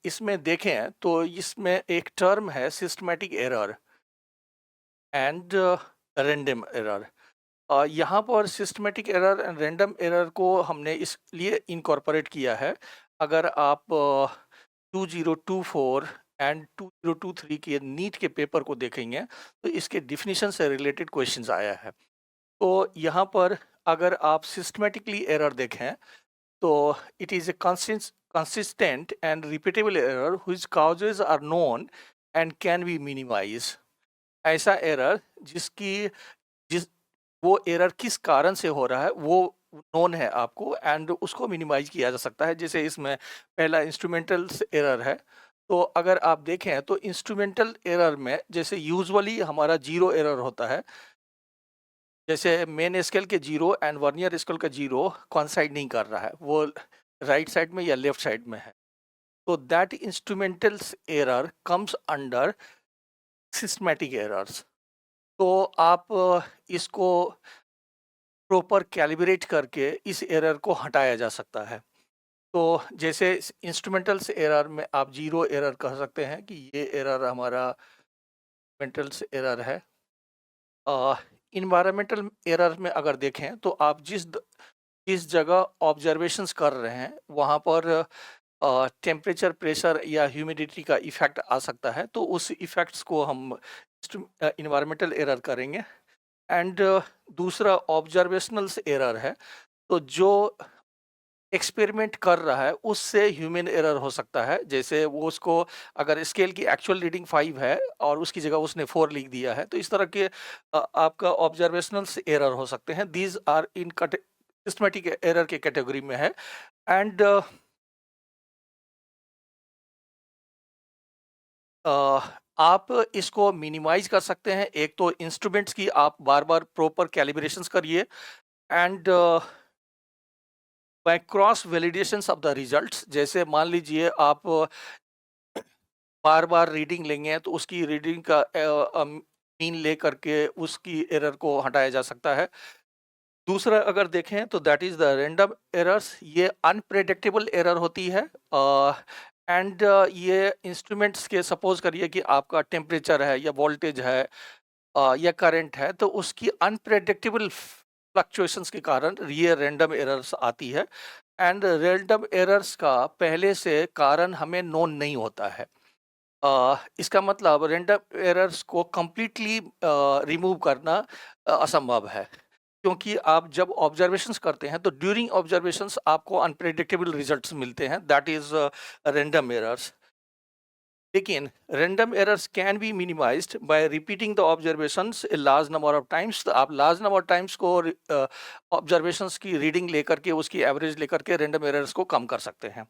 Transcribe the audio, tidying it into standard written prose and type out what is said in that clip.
इसमें देखें तो इसमें एक टर्म है systematic error and random error. यहाँ पर systematic error and random error को हमने इसलिए इनकॉर्पोरेट किया है। अगर आप 2024 एंड 2023 के नीट के पेपर को देखेंगे तो इसके डिफिनीशन से रिलेटेड क्वेश्चंस आया है। तो यहाँ पर अगर आप सिस्टमैटिकली एरर देखें तो it is a consistent and repeatable error whose causes are known and can be minimized। ऐसा एरर जिस वो एरर किस कारण से हो रहा है वो नोन है आपको एंड उसको मिनिमाइज किया जा सकता है। जैसे इसमें पहला इंस्ट्रूमेंटल एरर है। तो अगर आप देखें तो इंस्ट्रूमेंटल एरर में जैसे यूजुअली हमारा जीरो एरर होता है, जैसे मेन स्केल के जीरो एंड वर्नियर स्केल का जीरो कॉन्साइड नहीं कर रहा है, वो राइट साइड में या लेफ्ट साइड में है। तो that instrumental error comes under systematic errors. तो आप इसको प्रॉपर कैलिब्रेट करके इस एरर को हटाया जा सकता है। तो जैसे इंस्ट्रूमेंटल्स एरर में आप जीरो एरर कह सकते हैं कि ये एरर हमारा इंस्ट्रूमेंटल्स एरर है। इन्वायरमेंटल एरर में अगर देखें तो आप जिस जगह ऑब्जर्वेशंस कर रहे हैं वहाँ पर टेम्परेचर, प्रेशर या ह्यूमिडिटी का इफेक्ट आ सकता है, तो उस इफेक्ट्स को हम इन्वायरमेंटल एरर करेंगे। एंड दूसरा ऑब्जर्वेशनल एरर है। तो जो एक्सपेरिमेंट कर रहा है उससे ह्यूमन एरर हो सकता है। जैसे वो उसको अगर स्केल की एक्चुअल रीडिंग 5 है और उसकी जगह उसने 4 लिख दिया है, तो इस तरह के आपका ऑब्जर्वेशनल एरर हो सकते हैं। These are in systematic error के कैटेगरी में है। एंड आप इसको मिनिमाइज कर सकते हैं। एक तो इंस्ट्रूमेंट्स की आप बार बार प्रॉपर कैलिब्रेशंस करिए and by cross validations of the results. जैसे मान लीजिए आप बार बार रीडिंग लेंगे तो उसकी रीडिंग का मीन ले करके उसकी एरर को हटाया जा सकता है। दूसरा अगर देखें तो that is the random errors. ये अनप्रेडिक्टेबल एरर होती है एंड ये इंस्ट्रूमेंट्स के सपोज करिए कि आपका टेम्परेचर है या वोल्टेज है या करंट है, तो उसकी अनप्रेडिक्टेबल फ्लक्चुएशंस के कारण ये रैंडम एरर्स आती है। एंड रैंडम एरर्स का पहले से कारण हमें नोन नहीं होता है। इसका मतलब रैंडम एरर्स को कंप्लीटली रिमूव करना असंभव है, क्योंकि आप जब ऑब्जर्वेशंस करते हैं तो ड्यूरिंग ऑब्जर्वेशंस आपको अनप्रेडिक्टेबल रिजल्ट्स मिलते हैं, दैट इज रैंडम एरर्स। लेकिन random errors can be minimised bye repeating the observations a large number of times. तो आप लार्ज नंबर ऑफ टाइम्स को ऑब्जर्वेशंस की रीडिंग लेकर के उसकी एवरेज लेकर के रैंडम एरर्स को कम कर सकते हैं।